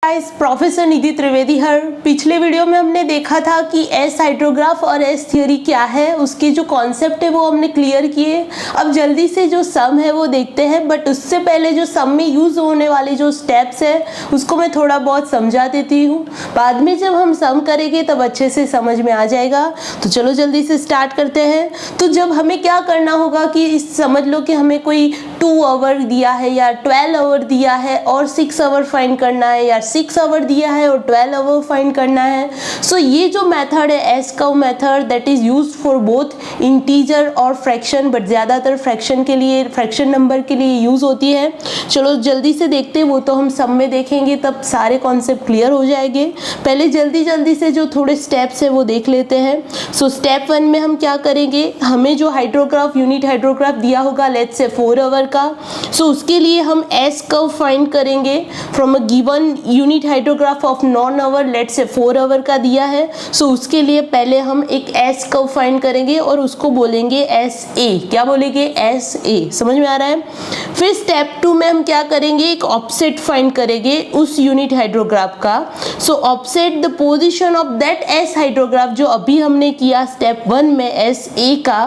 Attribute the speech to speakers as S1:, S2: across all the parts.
S1: Guys, professor निधि त्रिवेदी हर। पिछले video में हमने देखा था कि एस हाइड्रोग्राफ और एस थियोरी क्या है, उसके जो कॉन्सेप्ट है वो हमने क्लियर किए। अब जल्दी से जो सम है वो देखते हैं, बट उससे पहले जो सम में यूज होने वाले जो स्टेप्स है उसको मैं थोड़ा बहुत समझा देती हूँ। बाद में जब हम सम करेंगे तब अच्छे से समझ में आ जाएगा। तो चलो जल्दी से स्टार्ट करते हैं। तो जब हमें क्या करना होगा कि समझ लो कि हमें कोई 2 आवर दिया है या 12 आवर दिया है और 6 आवर फाइंड करना है, या 6 आवर दिया है और 12 आवर फाइंड करना है। सो ये जो मेथड है S curve method, that is used for both integer और फ्रैक्शन, बट ज़्यादातर फ्रैक्शन के लिए, फ्रैक्शन नंबर के लिए यूज़ होती है। चलो जल्दी से देखते हैं, वो तो हम सब में देखेंगे तब सारे कॉन्सेप्ट क्लियर हो जाएंगे। पहले जल्दी से जो थोड़े स्टेप्स है वो देख लेते हैं। सो स्टेप 1 में हम क्या करेंगे, हमें जो हाइड्रोग्राफ, यूनिट हाइड्रोग्राफ दिया होगा लेट्स से 4 आवर का, सो उसके लिए हम एस कर्व फाइंड करेंगे from a given unit hydrograph of non hour, let's say 4 our का दिया है। सो उसके लिए पहले हम एक एस कर्व फाइंड करेंगे और उसको बोलेंगे एस ए। क्या बोलेंगे? S A. समझ में आ रहा है? फिर स्टेप 2 में हम क्या करेंगे, एक ऑफसेट फाइंड करेंगे उस यूनिट हाइड्रोग्राफ का। So offset the position of that S hydrograph जो अभी हमने किया स्टेप 1 में एस ए का,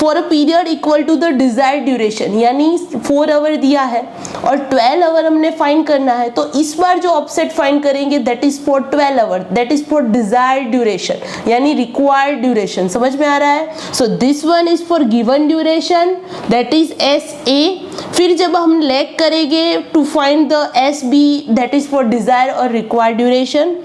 S1: for a period equal to the desired duration, यानी 4 आवर दिया है और 12 आवर हमने फाइंड करना है। तो इस बार जो ऑफसेट फाइंड करेंगे that is for 12 hour, that is for desired duration, यानी रिक्वायर्ड ड्यूरेशन। समझ में आ रहा है? So this one is for given duration, that is S A. फिर जब हम लैग करेंगे to find the S B, that is for desire और रिक्वायर्ड ड्यूरेशन,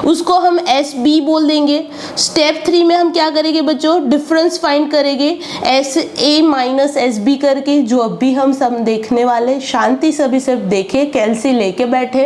S1: उसको हम एस बी बोल देंगे। स्टेप 3 में हम क्या करेंगे बच्चों, डिफरेंस फाइंड करेंगे S A minus S B करके, जो अभी हम सब देखने वाले। शांति से अभी सिर्फ देखे, कैलसी लेके बैठे।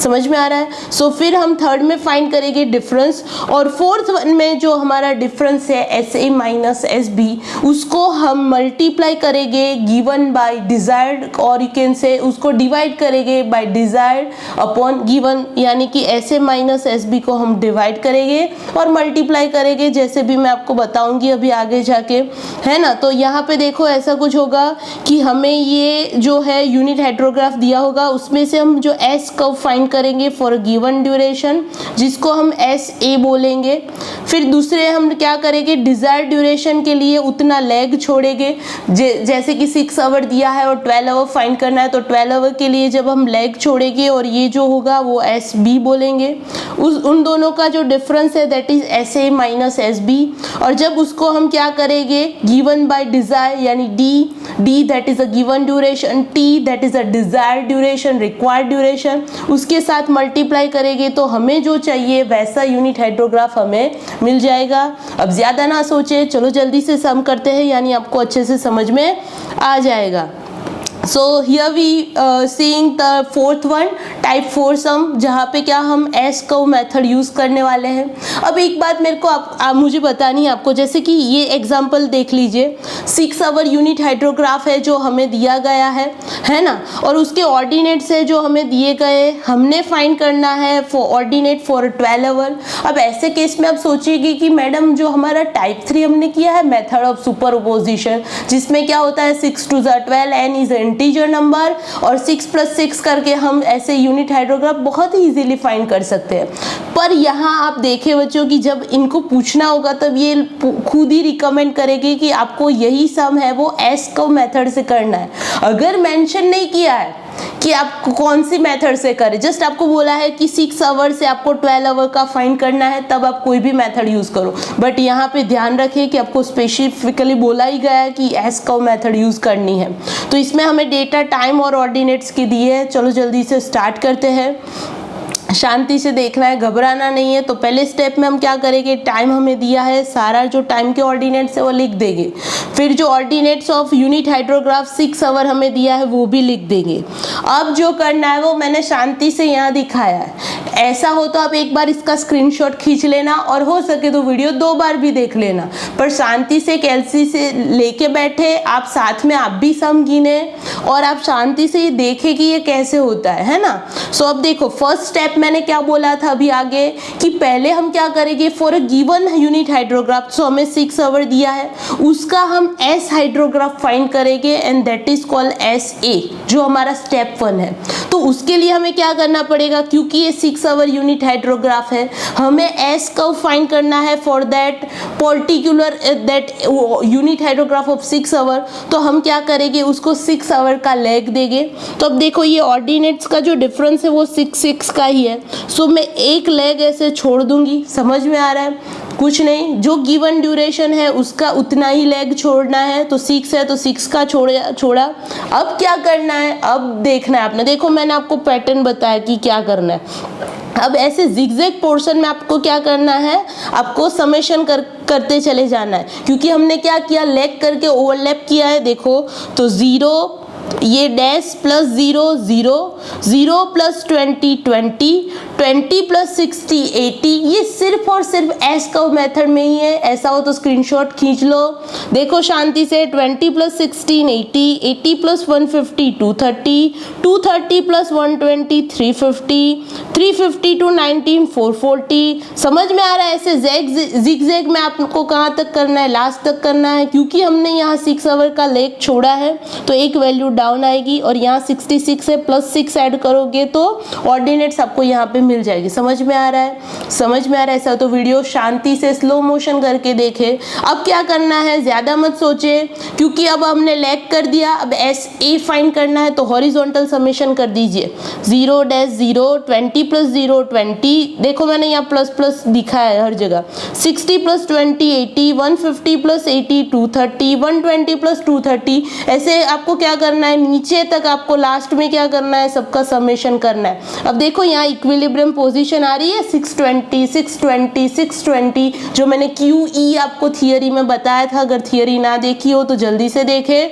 S1: समझ में आ रहा है? सो फिर हम थर्ड में फाइंड करेंगे डिफरेंस, और फोर्थ वन में जो हमारा डिफरेंस है S A minus S B, उसको हम मल्टीप्लाई करेंगे गिवन बाय डिजायर्ड, और यू कैन से उसको डिवाइड करेंगे बाय डिजायर्ड अपॉन गिवन, यानी कि S A minus S B को हम डिवाइड करेंगे और मल्टीप्लाई करेंगे, जैसे भी मैं आपको बताऊंगी अभी आगे जाके, है ना। तो यहाँ पे देखो ऐसा कुछ होगा कि हमें ये जो है यूनिट हाइड्रोग्राफ दिया होगा, उसमें से हम जो एस कर्व फाइंड करेंगे फॉर गिवन ड्यूरेशन, जिसको हम एस ए बोलेंगे। फिर दूसरे हम क्या करेंगे, डिजायर्ड ड्यूरेशन के लिए उतना लैग छोड़ेंगे, जैसे कि 6 आवर दिया है और 12 आवर फाइंड करना है, तो 12 आवर के लिए जब हम लैग छोड़ेंगे और ये जो होगा वो एस बी बोलेंगे। उन दोनों का जो डिफरेंस है that is S A minus S B, और जब उसको हम क्या करेंगे गिवन बाय डिजायर, यानी D that is a given duration, T that is a desired duration, required duration, उसके साथ मल्टीप्लाई करेंगे तो हमें जो चाहिए वैसा यूनिट हाइड्रोग्राफ हमें मिल जाएगा। अब ज्यादा ना सोचे, चलो जल्दी से सम करते हैं, यानी आपको अच्छे से समझ में आ जाएगा। So here we seeing the fourth one, type 4 sum, जहाँ पे क्या हम एस कर्व मेथड यूज करने वाले हैं। अब एक बात मेरे को मुझे बतानी है आपको, जैसे कि ये एग्जांपल देख लीजिए, 6 आवर यूनिट हाइड्रोग्राफ है जो हमें दिया गया है ना, और उसके ऑर्डिनेट्स है जो हमें दिए गए, हमने फाइंड करना है फॉर ऑर्डिनेट फॉर 12 आवर। अब ऐसे केस में आप सोचिएगी कि मैडम जो हमारा टाइप 3 हमने किया है मेथड ऑफ सुपरपोजिशन, जिसमें क्या होता है 6 2 12, एन इज इंटीजर नंबर, और 6 + 6 करके हम ऐसे यूनिट हाइड्रोग्राफ बहुत ही इजीली फाइंड कर सकते हैं। पर यहाँ आप देखें बच्चों कि जब इनको पूछना होगा तब ये खुद ही रिकमेंड करेगी कि आपको यही सम है वो एस कर्व मेथड से करना है। अगर मेंशन नहीं किया है कि आप कौन सी मेथड से करें, जस्ट आपको बोला है कि 6 आवर से आपको 12 आवर का फाइंड करना है, तब आप कोई भी मेथड यूज करो। बट यहाँ पे ध्यान रखिए कि आपको स्पेसिफिकली बोला ही गया है कि एस कर्व मेथड यूज करनी है। तो इसमें हमें डेटा, टाइम और ऑर्डिनेट्स की दी है। चलो जल्दी से स्टार्ट करते हैं, शांति से देखना है, घबराना नहीं है। तो पहले स्टेप में हम क्या करेंगे, टाइम हमें दिया है, सारा जो टाइम के ऑर्डिनेट्स है वो लिख देंगे। फिर जो ordinates of unit hydrograph 6 hour हमें दिया है वो भी लिख देंगे। अब जो करना है वो मैंने शांति से यहाँ दिखाया है, ऐसा हो तो आप एक बार इसका स्क्रीनशॉट खींच लेना और हो सके तो वीडियो 2 बार भी देख लेना, पर शांति से कैलसी से लेके बैठे आप, साथ में आप भी सम गिने और आप शांति से ये देखें कि ये कैसे होता है ना। सो अब देखो फर्स्ट स्टेप मैंने क्या बोला था अभी आगे कि पहले हम क्या करेंगे, for a given unit hydrograph, so हमें 6 आवर दिया है, उसका हम एस हाइड्रोग्राफ फाइंड करेंगे and that is called S A, जो हमारा स्टेप 1 है। तो उसके लिए हमें क्या करना पड़ेगा, क्योंकि ये 6 आवर यूनिट हाइड्रोग्राफ है, हमें एस कर्व फाइंड करना है for that particular that unit hydrograph of 6 hour. तो हम क्या करेंगे, उसको 6 आवर का लेग देंगे। तो अब देखो ये ऑर्डिनेट्स का जो डिफरेंस है वो 6 का ही है, सो मैं एक लेग ऐसे छोड़ दूंगी। समझ में आ रहा है? कुछ नहीं, जो गिवन ड्यूरेशन है उसका उतना ही लेग छोड़ना है। तो 6 है तो 6 का छोड़ा। अब क्या करना है, अब देखना है आपने, देखो मैंने आपको पैटर्न बताया कि क्या करना है। अब ऐसे जिगजैग पोर्शन में आपको क्या करना है, आपको समेशन करते चले जाना है, क्योंकि हमने क्या किया, लेग करके ओवरलैप किया है। देखो तो 0 ये डैश प्लस 0 0 0 प्लस 20 20 20 प्लस 60 80, ये सिर्फ और सिर्फ एस कर्व मेथड में ही है। ऐसा हो तो स्क्रीनशॉट खींच लो। देखो शांति से, 20 प्लस 16 80 80 प्लस 150 230 230 प्लस 120 350 350 टू 19 440। समझ में आ रहा है? ऐसे जिगजैग में आपको कहाँ तक करना है, लास्ट तक करना है, क्योंकि हमने यहाँ 6 आवर का लेग छोड़ा है तो एक वैल्यू डाउन आएगी और यहाँ 66 है, प्लस 6 ऐड करोगे तो ऑर्डिनेट्स आपको यहाँ पे मिल जाएगी। समझ में आ रहा है? समझ में आ रहा है? ऐसा तो वीडियो शांति से स्लो मोशन करके देखे। अब क्या करना है, ज्यादा मत सोचे, क्योंकि अब हमने लेग कर दिया, अब एस ए फाइंड करना है। तो हॉरिजॉन्टल समेशन कर दीजिए, 0 डैश 0 20 प्लस 0 20, देखो मैंने यहाँ प्लस प्लस दिखा है हर जगह, 60 प्लस 20 80 150 प्लस 80 230 120 प्लस 230। ऐसे आपको क्या करना है, नीचे तक आपको लास्ट में क्या करना है, सबका समेशन करना है। अब देखो यहाँ इक्विलिब्रियम पोजीशन आ रही है 620 620 620, जो मैंने QE आपको थियरी में बताया था। अगर थियरी ना देखी हो तो जल्दी से देखे।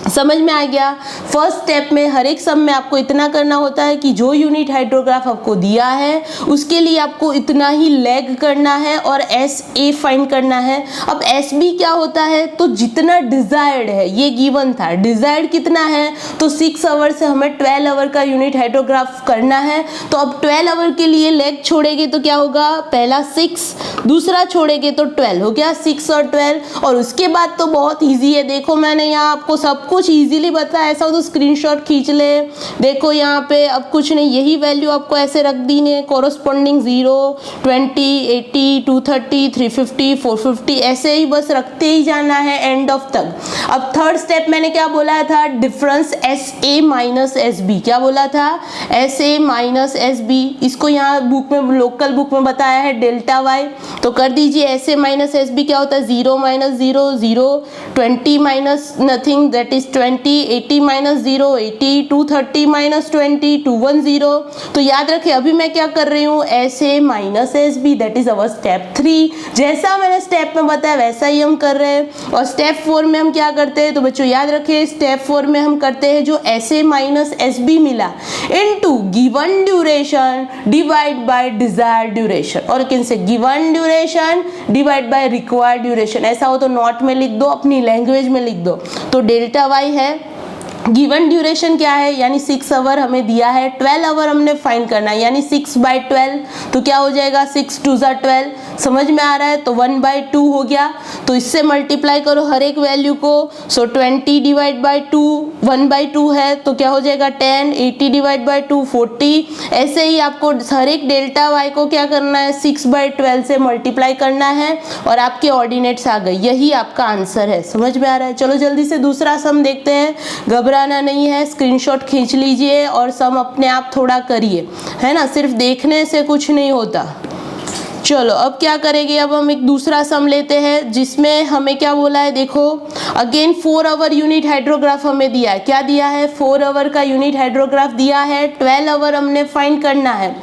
S1: समझ में आ गया? फर्स्ट स्टेप में हर एक सम में आपको इतना करना होता है कि जो यूनिट हाइड्रोग्राफ आपको दिया है उसके लिए आपको इतना ही लेग करना है और एस ए फाइंड करना है। अब एस बी क्या होता है, तो जितना डिजायर्ड है, ये गिवन था, डिजायर्ड कितना है, तो 6 आवर से हमें 12 आवर का यूनिट हाइड्रोग्राफ करना है। तो अब 12 आवर के लिए लेग छोड़ेंगे तो क्या होगा, पहला 6, दूसरा छोड़ेंगे तो 12 हो गया, 6 और 12। और उसके बाद तो बहुत ईजी है, देखो मैंने यहाँ आपको सब कुछ इजीली बताया। ऐसा हो तो स्क्रीनशॉट खींच ले। देखो यहाँ पे अब कुछ नहीं, यही वैल्यू आपको ऐसे रख दी है, कोरोस्पोंडिंग 0 20 80 230 350 450, ऐसे ही बस रखते ही जाना है एंड ऑफ तक। अब थर्ड स्टेप मैंने क्या बोला था, difference S A minus S B. क्या बोला था, S A minus S B. इसको यहाँ बुक में, लोकल बुक में बताया है डेल्टा वाई। तो कर दीजिए, S A minus S B क्या होता है, 0 minus 0 0 20 minus nothing that is 20 80 minus 0 80 230 minus 20 210। तो याद रखें अभी मैं क्या कर रही हूँ, S A minus S B, that is our step 3। जैसा मैंने स्टेप में बताया वैसा ही हम कर रहे हैं। और स्टेप 4 में हम क्या करते हैं, तो बच्चों याद रखें स्टेप 4 में हम करते हैं जो S A minus S B मिला into given duration divide by desired duration, और किनसे, given duration divide by required duration. ऐसा हो तो नोट में लिख दो, अपनी लैंग्वेज में लिख दो। तो डेल्टा वाई है, गिवन ड्यूरेशन क्या है, यानी 6 आवर हमें दिया है, 12 आवर हमने फाइंड करना है, यानी 6/12। तो क्या हो जाएगा, 6 2 12। समझ में आ रहा है? तो 1/2 हो गया। तो इससे मल्टीप्लाई करो हर एक वैल्यू को। सो 20 डिवाइड बाई 2 1/2 है, तो क्या हो जाएगा 10, 80 डिवाइड बाई 2 40। ऐसे ही आपको हर एक डेल्टा वाई को क्या करना है, 6/12 से मल्टीप्लाई करना है और आपके ऑर्डिनेट्स आ गए। यही आपका आंसर है। समझ में आ रहा है? चलो जल्दी से दूसरा सम देखते हैं। घबराना नहीं है, स्क्रीनशॉट खींच लीजिए और सम अपने आप थोड़ा करिए, है ना, सिर्फ देखने से कुछ नहीं होता। चलो अब क्या करेंगे, अब हम एक दूसरा सम लेते हैं जिसमें हमें क्या बोला है, देखो अगेन 4 आवर यूनिट हाइड्रोग्राफ हमें दिया है। क्या दिया है, 4 आवर का यूनिट हाइड्रोग्राफ दिया है, 12 आवर हमने फाइंड करना है।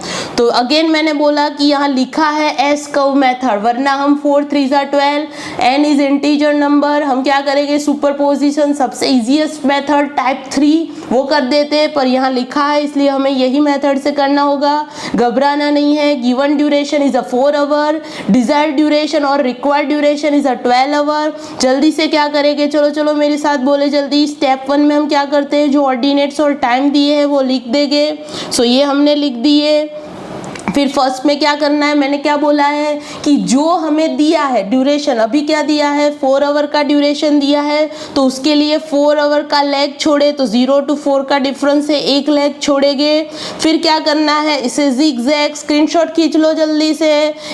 S1: तो अगेन मैंने बोला कि यहाँ लिखा है एस कर्व मेथड, वरना हम 4 3 12 n इज इंटीजर नंबर, हम क्या करेंगे सुपरपोजिशन सबसे इजीएस्ट मेथड टाइप 3 वो कर देते हैं, पर यहाँ लिखा है इसलिए हमें यही मेथड से करना होगा। घबराना नहीं है। Given duration is a 4 hour, desired duration और required duration is a 12 hour. जल्दी से क्या करेंगे, चलो चलो मेरे साथ बोले जल्दी। स्टेप 1 में हम क्या करते हैं, जो ऑर्डिनेट्स और टाइम दिए हैं वो लिख देंगे। सो ये हमने लिख दिए। फिर फर्स्ट में क्या करना है, मैंने क्या बोला है कि जो हमें दिया है ड्यूरेशन, अभी क्या दिया है 4 आवर का ड्यूरेशन दिया है, तो उसके लिए 4 आवर का लेग छोड़े तो 0 to 4 का डिफरेंस है, एक लेग छोड़ेंगे। फिर क्या करना है, इसे जिगजैग स्क्रीनशॉट खींच लो जल्दी से,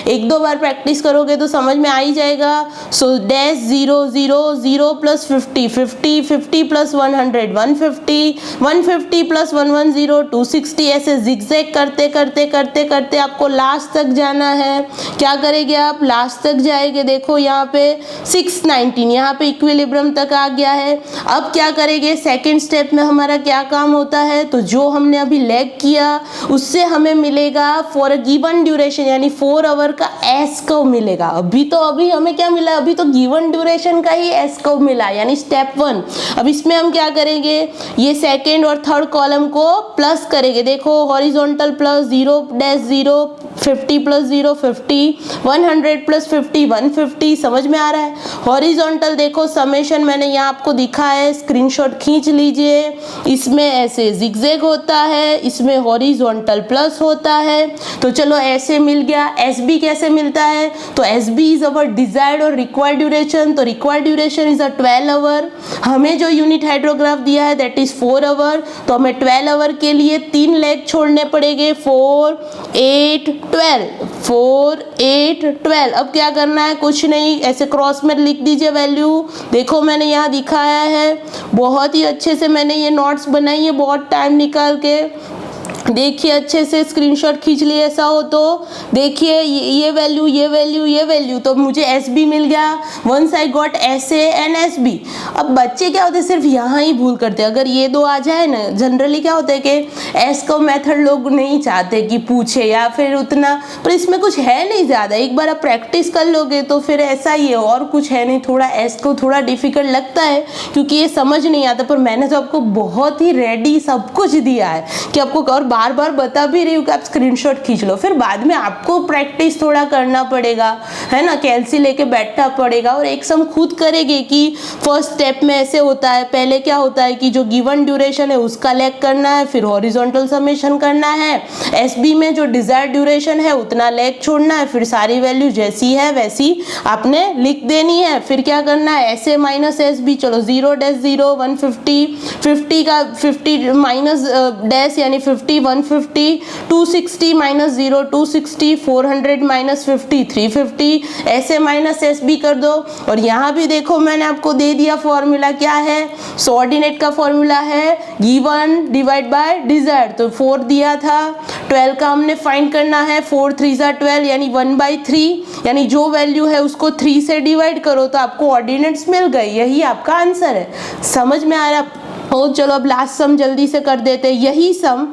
S1: एक दो बार प्रैक्टिस करोगे तो समझ में आ ही जाएगा। So dash 0 0 0 plus 50 50 50 plus 100 150 150 plus 110 260, ऐसे जिगजैग करते करते करते करते आपको लास्ट तक जाना है। क्या करेंगे आप, लास्ट तक जाएंगे। देखो यहाँ पे 619, यहाँ पे इक्विलिब्रियम तक आ गया है। अब क्या करेंगे, सेकंड स्टेप में हमारा क्या काम होता है, तो जो हमने अभी लेग किया उससे हमें मिलेगा फॉर अ गिवन ड्यूरेशन यानी 4 आवर का एस कर्व मिलेगा। अभी हमें क्या मिला, अभी तो गिवन ड्यूरेशन का ही एस कर्व मिला यानी स्टेप 1। अब इसमें हम क्या करेंगे, ये सेकेंड और थर्ड कॉलम को प्लस करेंगे। देखो horizontal plus 0 dash 0 50 plus 0 50 100 plus 50 150, समझ में आ रहा है। हॉरिजॉन्टल देखो समेशन मैंने यहाँ आपको दिखा है, स्क्रीनशॉट खींच लीजिए। इसमें ऐसे जिगजैग होता है, इसमें हॉरिजॉन्टल प्लस होता है। तो चलो ऐसे मिल गया। एस बी कैसे मिलता है, तो S B is our desired और रिक्वायर्ड ड्यूरेशन, तो required duration is a 12 hour. हमें जो यूनिट हाइड्रोग्राफ दिया है दैट इज 4 आवर, तो हमें 12 आवर के लिए 3 लेग छोड़ने पड़ेंगे, 4 8 12 4 8 12। अब क्या करना है, कुछ नहीं, ऐसे क्रॉस में लिख दीजिए वैल्यू। देखो मैंने यहाँ दिखाया है, बहुत ही अच्छे से मैंने ये नोट्स बनाई है बहुत टाइम निकाल के। देखिए अच्छे से स्क्रीनशॉट खींच लिए, ऐसा हो तो देखिए ये वैल्यू ये वैल्यू ये वैल्यू, तो मुझे एस बी मिल गया। Once I got S A and S B. अब बच्चे क्या होते हैं, सिर्फ यहाँ ही भूल करते हैं। अगर ये दो आ जाए ना, जनरली क्या होता है कि एस का मेथड लोग नहीं चाहते कि पूछे या फिर उतना, पर इसमें कुछ है नहीं ज़्यादा। एक बार आप प्रैक्टिस कर लोगे तो फिर ऐसा ही है, और कुछ है नहीं। थोड़ा एस को थोड़ा डिफिकल्ट लगता है क्योंकि ये समझ नहीं आता, पर मैंने तो आपको बहुत ही रेडी सब कुछ दिया है कि आपको, और बार बार बता भी रही हूँ कि आप स्क्रीनशॉट खींच लो। फिर बाद में आपको प्रैक्टिस थोड़ा करना पड़ेगा, है ना, कैलसी लेके बैठना पड़ेगा और एक सम खुद करेंगे कि फर्स्ट स्टेप में ऐसे होता है। पहले क्या होता है कि जो गिवन ड्यूरेशन है उसका लेग करना है, फिर हॉरिजॉन्टल समेशन करना है। एसबी में जो डिजायर्ड ड्यूरेशन है उतना लेग छोड़ना है, फिर सारी वैल्यू जैसी है वैसी आपने लिख देनी है। फिर क्या करना है, S A minus S B, चलो 0 डैश 0 150 50 का 50 माइनस डैश यानी 50 150 260 माइनस 0 260 400 माइनस 50 350, ऐसे माइनस एस बी कर दो। और यहाँ भी देखो मैंने आपको दे दिया फॉर्मूला, क्या है, कोऑर्डिनेट का फॉर्मूला है गिवन डिवाइड बाय डिजायर्ड। तो 4 दिया था, 12 का हमने फाइंड करना है, 4 3 12 यानी 1/3, यानी जो वैल्यू है उसको 3 से डिवाइड करो तो आपको ऑर्डिनेट्स मिल गए। यही आपका आंसर है। समझ में आ रहा है। चलो अब लास्ट सम जल्दी से कर देते हैं। यही सम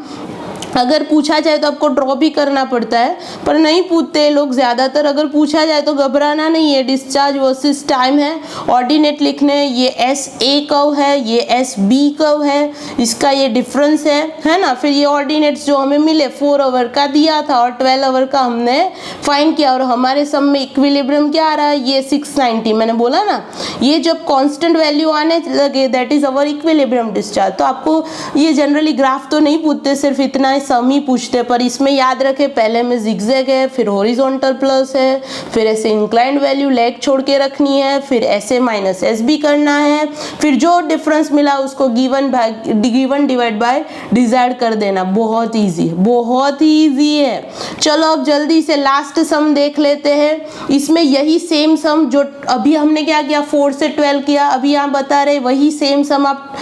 S1: अगर पूछा जाए तो आपको ड्रॉ भी करना पड़ता है, पर नहीं पूछते लोग ज़्यादातर। अगर पूछा जाए तो घबराना नहीं है, डिस्चार्ज वर्सेस टाइम है, ऑर्डिनेट लिखने। ये एस ए कर्व है, ये एस बी कर्व है, इसका ये डिफरेंस है ना। फिर ये ऑर्डिनेट्स जो हमें मिले 4 आवर का दिया था और 12 आवर का हमने फाइंड किया। और हमारे सम में इक्विलिब्रियम क्या आ रहा है, ये 690। मैंने बोला ना, ये जब कांस्टेंट वैल्यू आने लगे that is our equilibrium discharge. तो आपको ये जनरली ग्राफ तो नहीं पूछते, सिर्फ इतना सम ही पूछते, पर इसमें याद रखे पहले में जिगजैग है, फिर हॉरिजॉन्टल प्लस है, फिर ऐसे इंक्लाइंड वैल्यू लेग छोड़ के रखनी है, फिर ऐसे माइनस एस बी करना है, फिर जो डिफरेंस मिला उसको गिवन डिवाइड बाय डिजायर्ड कर देना। बहुत इजी है, बहुत ही इजी है। चलो अब जल्दी से लास्ट सम देख लेते हैं। इसमें यही सेम सम जो अभी हमने क्या किया, 4 से 12 किया, अभी यहाँ बता रहे वही सेम सम आप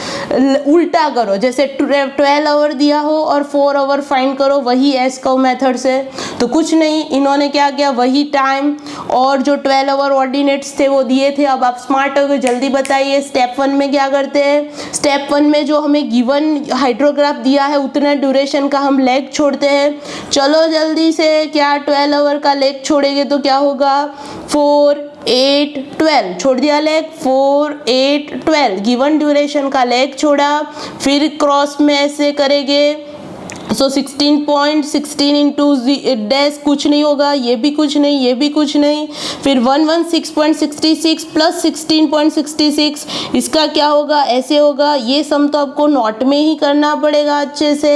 S1: उल्टा करो। जैसे 12 आवर दिया हो और 4 आवर आवर फाइंड करो वही एस कर्व मेथड से। तो कुछ नहीं, इन्होंने क्या किया, वही टाइम और जो 12 आवर ऑर्डिनेट्स थे वो दिए थे। अब आप स्मार्ट हो गए, जल्दी बताइए स्टेप 1 में क्या करते हैं। स्टेप 1 में जो हमें गिवन हाइड्रोग्राफ दिया है उतना ड्यूरेशन का हम लेग छोड़ते हैं। चलो जल्दी से, क्या 12 आवर का लेग छोड़ेंगे तो क्या होगा, 4 8 12 छोड़ दिया लेग, 4 8 12 गिवन ड्यूरेशन का लेग छोड़ा। फिर क्रॉस में ऐसे करेंगे, सो 16.16 इंटू डैश कुछ नहीं होगा, ये भी कुछ नहीं, ये भी कुछ नहीं। फिर 116.66 प्लस 16.66 इसका क्या होगा, ऐसे होगा। ये सम तो आपको नोट में ही करना पड़ेगा, अच्छे से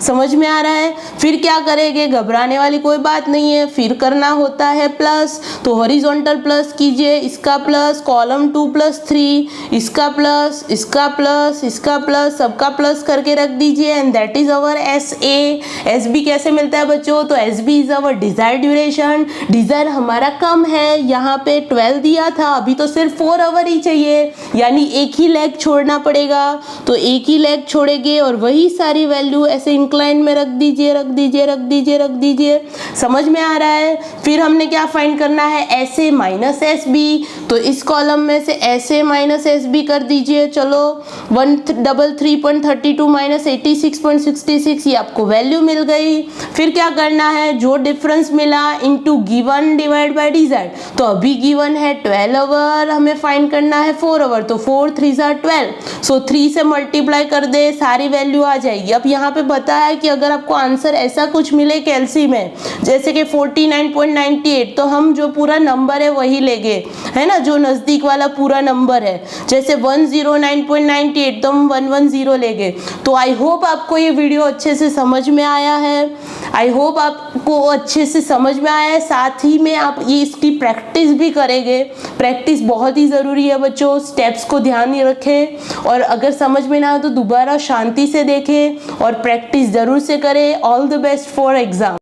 S1: समझ में आ रहा है। फिर क्या करेंगे, घबराने वाली कोई बात नहीं है, फिर करना होता है प्लस। तो हॉरिजॉन्टल प्लस कीजिए, इसका प्लस, कॉलम 2 + 3, इसका प्लस, इसका प्लस, इसका प्लस, सबका प्लस करके रख दीजिए। And that is our S A. S B कैसे मिलता है बच्चों, तो S B is our desire duration. Desire हमारा कम है, यहाँ पे 12 दिया था, अभी तो सिर्फ 4 आवर ही चाहिए, यानी एक ही लेग छोड़ना पड़ेगा। तो एक ही लेग छोड़ेंगे और वही सारी वैल्यू ऐसे इंक्लाइन में रख दीजिए, रख दीजिए, रख दीजिए, रख दीजिए। समझ में आ रहा है। फिर हमने क्या फाइंड करना है, S A minus S B. तो इस कॉलम में से S A minus S B कर दीजिए। चलो 133.32 माइनस 86.66 आपको वैल्यू मिल गई। फिर क्या करना है, जो डिफरेंस मिला into given divide by desired. तो अभी गिवन है 12 आवर, हमें फाइंड करना है 4 आवर। तो 4 3 12, सो 3 से मल्टीप्लाई कर दे, सारी वैल्यू आ जाएगी। अब यहाँ पे बता है कि अगर आपको आंसर ऐसा कुछ मिले कैलसी में, जैसे कि 49.98, तो हम जो पूरा नंबर है वही लेंगे, है ना, जो नजदीक वाला पूरा नंबर है। जैसे 109.98 तो हम 110 लेंगे। तो आई होप आपको ये वीडियो अच्छे से समझ में आया है। आई होप आपको अच्छे से समझ में आया है। साथ ही में आप ये इसकी प्रैक्टिस भी करेंगे। प्रैक्टिस बहुत ही ज़रूरी है बच्चों, स्टेप्स को ध्यान में रखें और अगर समझ में ना आए तो दोबारा शांति से देखें और प्रैक्टिस ज़रूर से करें। All the best for exam.